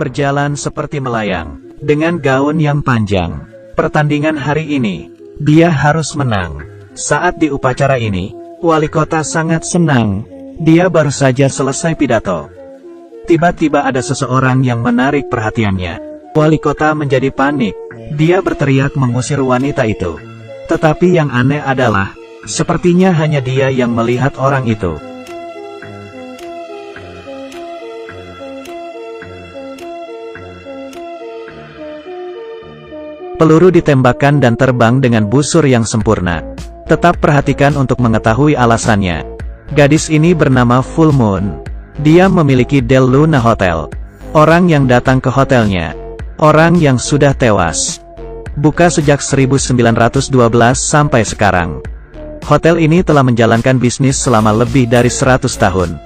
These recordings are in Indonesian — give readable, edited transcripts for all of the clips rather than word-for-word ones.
berjalan seperti melayang, dengan gaun yang panjang. Pertandingan hari ini, dia harus menang. Saat di upacara ini, wali kota sangat senang. Dia baru saja selesai pidato. Tiba-tiba ada seseorang yang menarik perhatiannya. Wali kota menjadi panik. Dia berteriak mengusir wanita itu. Tetapi yang aneh adalah, sepertinya hanya dia yang melihat orang itu. Peluru ditembakkan dan terbang dengan busur yang sempurna. Tetap perhatikan untuk mengetahui alasannya. Gadis ini bernama Full Moon. Dia memiliki Del Luna Hotel. Orang yang datang ke hotelnya, orang yang sudah tewas. Buka sejak 1912 sampai sekarang. Hotel ini telah menjalankan bisnis selama lebih dari 100 tahun.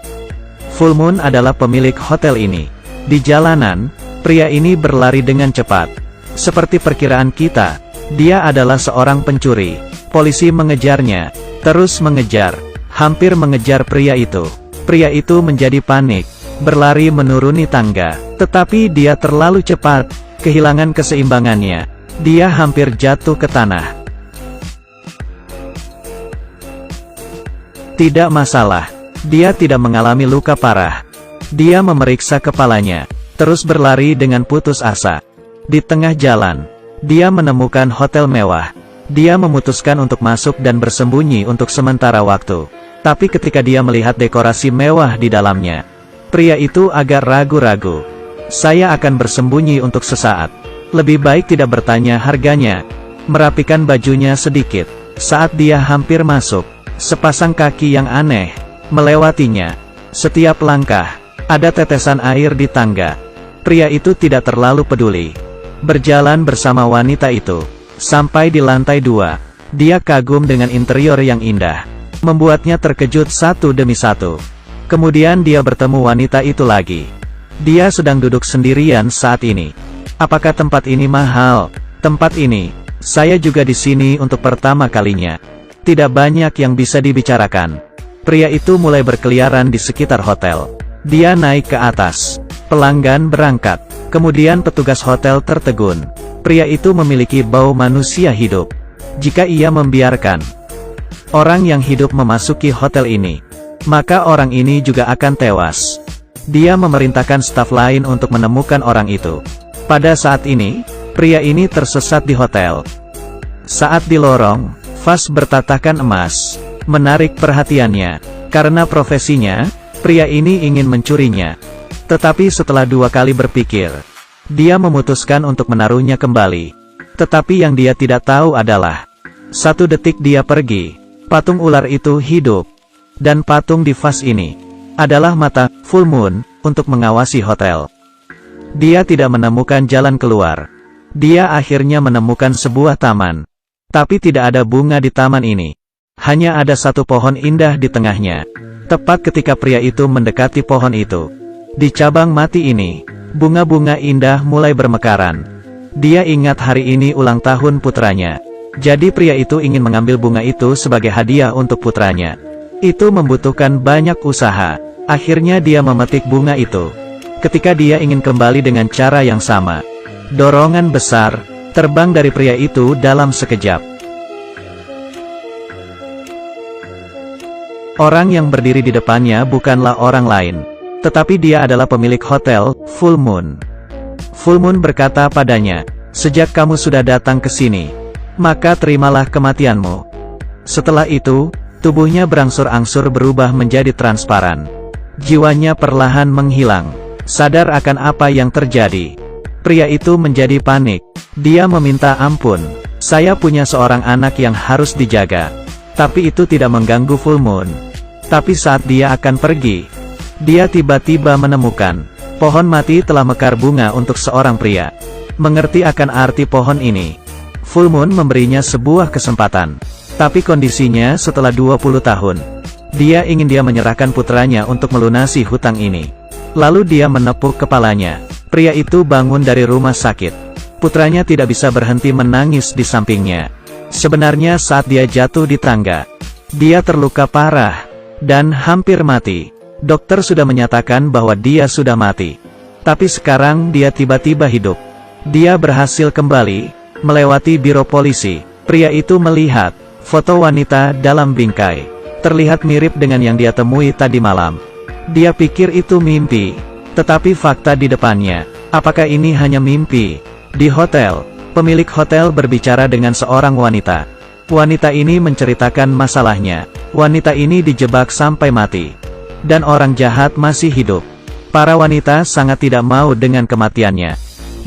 Full Moon adalah pemilik hotel ini. Di jalanan, pria ini berlari dengan cepat. Seperti perkiraan kita, dia adalah seorang pencuri. Polisi mengejarnya, terus mengejar, hampir mengejar pria itu. Pria itu menjadi panik, berlari menuruni tangga. Tetapi dia terlalu cepat, kehilangan keseimbangannya. Dia hampir jatuh ke tanah. Tidak masalah, dia tidak mengalami luka parah. Dia memeriksa kepalanya, terus berlari dengan putus asa. Di tengah jalan, dia menemukan hotel mewah. Dia memutuskan untuk masuk dan bersembunyi untuk sementara waktu. Tapi ketika dia melihat dekorasi mewah di dalamnya, pria itu agak ragu-ragu. Saya akan bersembunyi untuk sesaat. Lebih baik tidak bertanya harganya. Merapikan bajunya sedikit. Saat dia hampir masuk, sepasang kaki yang aneh melewatinya. Setiap langkah, ada tetesan air di tangga. Pria itu tidak terlalu peduli. Berjalan bersama wanita itu, sampai di lantai 2. Dia kagum dengan interior yang indah, membuatnya terkejut satu demi satu. Kemudian dia bertemu wanita itu lagi. Dia sedang duduk sendirian saat ini. Apakah tempat ini mahal? Tempat ini, saya juga di sini untuk pertama kalinya. Tidak banyak yang bisa dibicarakan. Pria itu mulai berkeliaran di sekitar hotel. Dia naik ke atas. Pelanggan berangkat. Kemudian petugas hotel tertegun. Pria itu memiliki bau manusia hidup. Jika ia membiarkan orang yang hidup memasuki hotel ini, maka orang ini juga akan tewas. Dia memerintahkan staf lain untuk menemukan orang itu. Pada saat ini, pria ini tersesat di hotel. Saat di lorong, vas bertatakan emas menarik perhatiannya. Karena profesinya, pria ini ingin mencurinya. Tetapi setelah 2 kali berpikir, dia memutuskan untuk menaruhnya kembali. Tetapi yang dia tidak tahu adalah, 1 detik dia pergi, patung ular itu hidup. Dan patung di vas ini adalah mata Full Moon untuk mengawasi hotel. Dia tidak menemukan jalan keluar. Dia akhirnya menemukan sebuah taman. Tapi tidak ada bunga di taman ini. Hanya ada 1 pohon indah di tengahnya. Tepat ketika pria itu mendekati pohon itu, di cabang mati ini, bunga-bunga indah mulai bermekaran. Dia ingat hari ini ulang tahun putranya. Jadi pria itu ingin mengambil bunga itu sebagai hadiah untuk putranya. Itu membutuhkan banyak usaha. Akhirnya dia memetik bunga itu. Ketika dia ingin kembali dengan cara yang sama, dorongan besar terbang dari pria itu dalam sekejap. Orang yang berdiri di depannya bukanlah orang lain, tetapi dia adalah pemilik hotel, Full Moon. Full Moon berkata padanya, "Sejak kamu sudah datang ke sini, maka terimalah kematianmu." Setelah itu, tubuhnya berangsur-angsur berubah menjadi transparan. Jiwanya perlahan menghilang. Sadar akan apa yang terjadi, pria itu menjadi panik. Dia meminta ampun. "Saya punya seorang anak yang harus dijaga." Tapi itu tidak mengganggu Full Moon. Tapi saat dia akan pergi, dia tiba-tiba menemukan pohon mati telah mekar bunga untuk seorang pria. Mengerti akan arti pohon ini, Full Moon memberinya sebuah kesempatan. Tapi kondisinya setelah 20 tahun, dia ingin dia menyerahkan putranya untuk melunasi hutang ini. Lalu dia menepuk kepalanya. Pria itu bangun dari rumah sakit. Putranya tidak bisa berhenti menangis di sampingnya. Sebenarnya saat dia jatuh di tangga, dia terluka parah dan hampir mati. Dokter sudah menyatakan bahwa dia sudah mati. Tapi sekarang dia tiba-tiba hidup. Dia berhasil kembali, melewati biro polisi. Pria itu melihat foto wanita dalam bingkai. Terlihat mirip dengan yang dia temui tadi malam. Dia pikir itu mimpi. Tetapi fakta di depannya. Apakah ini hanya mimpi? Di hotel, pemilik hotel berbicara dengan seorang wanita. Wanita ini menceritakan masalahnya. Wanita ini dijebak sampai mati. Dan orang jahat masih hidup. Para wanita sangat tidak mau dengan kematiannya.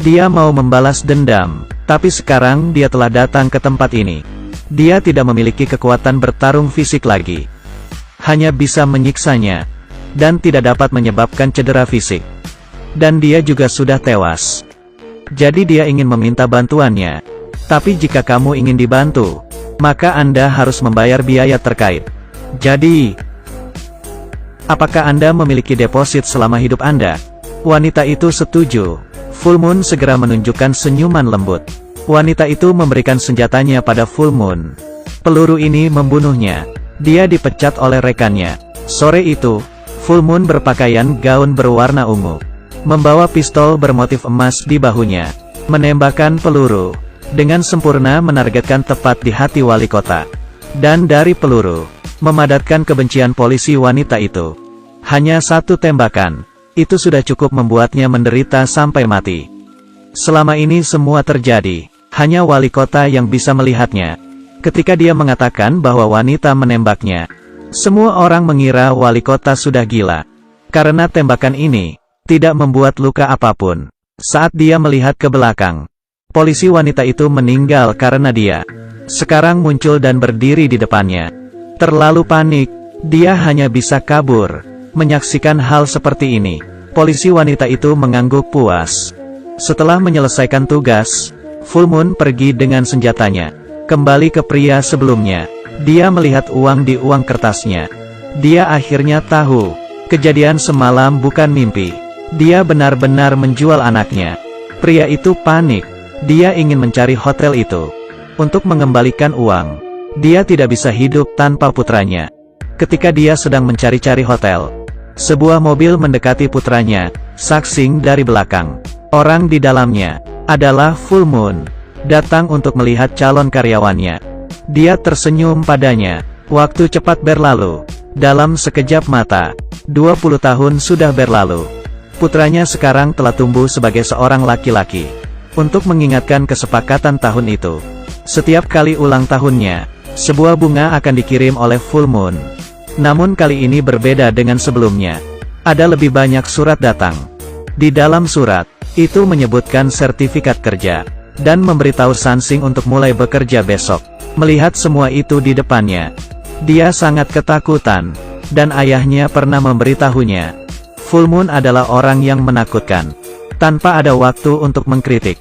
Dia mau membalas dendam. Tapi sekarang dia telah datang ke tempat ini. Dia tidak memiliki kekuatan bertarung fisik lagi. Hanya bisa menyiksanya. Dan tidak dapat menyebabkan cedera fisik. Dan dia juga sudah tewas. Jadi dia ingin meminta bantuannya. Tapi jika kamu ingin dibantu, maka Anda harus membayar biaya terkait. Jadi, apakah Anda memiliki deposit selama hidup Anda? Wanita itu setuju. Full Moon segera menunjukkan senyuman lembut. Wanita itu memberikan senjatanya pada Full Moon. Peluru ini membunuhnya. Dia dipecat oleh rekannya. Sore itu, Full Moon berpakaian gaun berwarna ungu. Membawa pistol bermotif emas di bahunya. Menembakkan peluru. Dengan sempurna menargetkan tepat di hati wali kota. Dan dari peluru, memadatkan kebencian polisi wanita itu. Hanya satu tembakan. Itu sudah cukup membuatnya menderita sampai mati. Selama ini semua terjadi. Hanya wali kota yang bisa melihatnya. Ketika dia mengatakan bahwa wanita menembaknya, semua orang mengira wali kota sudah gila. Karena tembakan ini tidak membuat luka apapun. Saat dia melihat ke belakang, polisi wanita itu meninggal karena dia sekarang muncul dan berdiri di depannya. Terlalu panik, dia hanya bisa kabur. Menyaksikan hal seperti ini, polisi wanita itu mengangguk puas. Setelah menyelesaikan tugas, Full Moon pergi dengan senjatanya. Kembali ke pria sebelumnya. Dia melihat uang di uang kertasnya. Dia akhirnya tahu, kejadian semalam bukan mimpi. Dia benar-benar menjual anaknya. Pria itu panik. Dia ingin mencari hotel itu. Untuk mengembalikan uang. Dia tidak bisa hidup tanpa putranya. Ketika dia sedang mencari-cari hotel, sebuah mobil mendekati putranya, saksing dari belakang. Orang di dalamnya adalah Full Moon. Datang untuk melihat calon karyawannya. Dia tersenyum padanya. Waktu cepat berlalu. Dalam sekejap mata, 20 tahun sudah berlalu. Putranya sekarang telah tumbuh sebagai seorang laki-laki. Untuk mengingatkan kesepakatan tahun itu, setiap kali ulang tahunnya, sebuah bunga akan dikirim oleh Full Moon. Namun kali ini berbeda dengan sebelumnya. Ada lebih banyak surat datang. Di dalam surat, itu menyebutkan sertifikat kerja, dan memberitahu Sansing untuk mulai bekerja besok. Melihat semua itu di depannya, dia sangat ketakutan, dan ayahnya pernah memberitahunya. Full Moon adalah orang yang menakutkan. Tanpa ada waktu untuk mengkritik.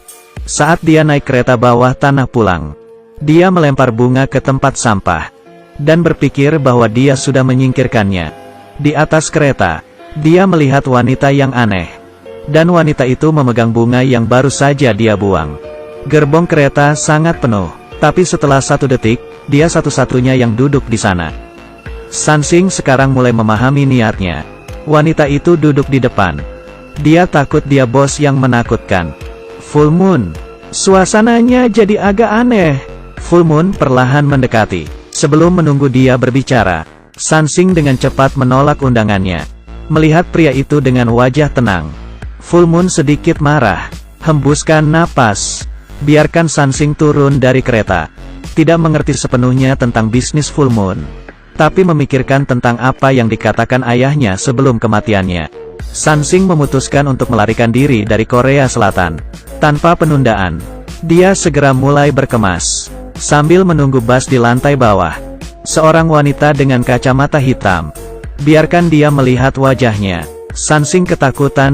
Saat dia naik kereta bawah tanah pulang, dia melempar bunga ke tempat sampah. Dan berpikir bahwa dia sudah menyingkirkannya. Di atas kereta, dia melihat wanita yang aneh. Dan wanita itu memegang bunga yang baru saja dia buang. Gerbong kereta sangat penuh. Tapi setelah 1 detik, dia satu-satunya yang duduk di sana. Sansing sekarang mulai memahami niatnya. Wanita itu duduk di depan. Dia takut dia bos yang menakutkan. Full Moon. Suasananya jadi agak aneh. Full Moon perlahan mendekati. Sebelum menunggu dia berbicara, Sansing dengan cepat menolak undangannya. Melihat pria itu dengan wajah tenang, Full Moon sedikit marah. Hembuskan napas. Biarkan Sansing turun dari kereta. Tidak mengerti sepenuhnya tentang bisnis Full Moon, tapi memikirkan tentang apa yang dikatakan ayahnya sebelum kematiannya. Sansing memutuskan untuk melarikan diri dari Korea Selatan. Tanpa penundaan, dia segera mulai berkemas. Sambil menunggu bus di lantai bawah, seorang wanita dengan kacamata hitam. Biarkan dia melihat wajahnya. Sansing ketakutan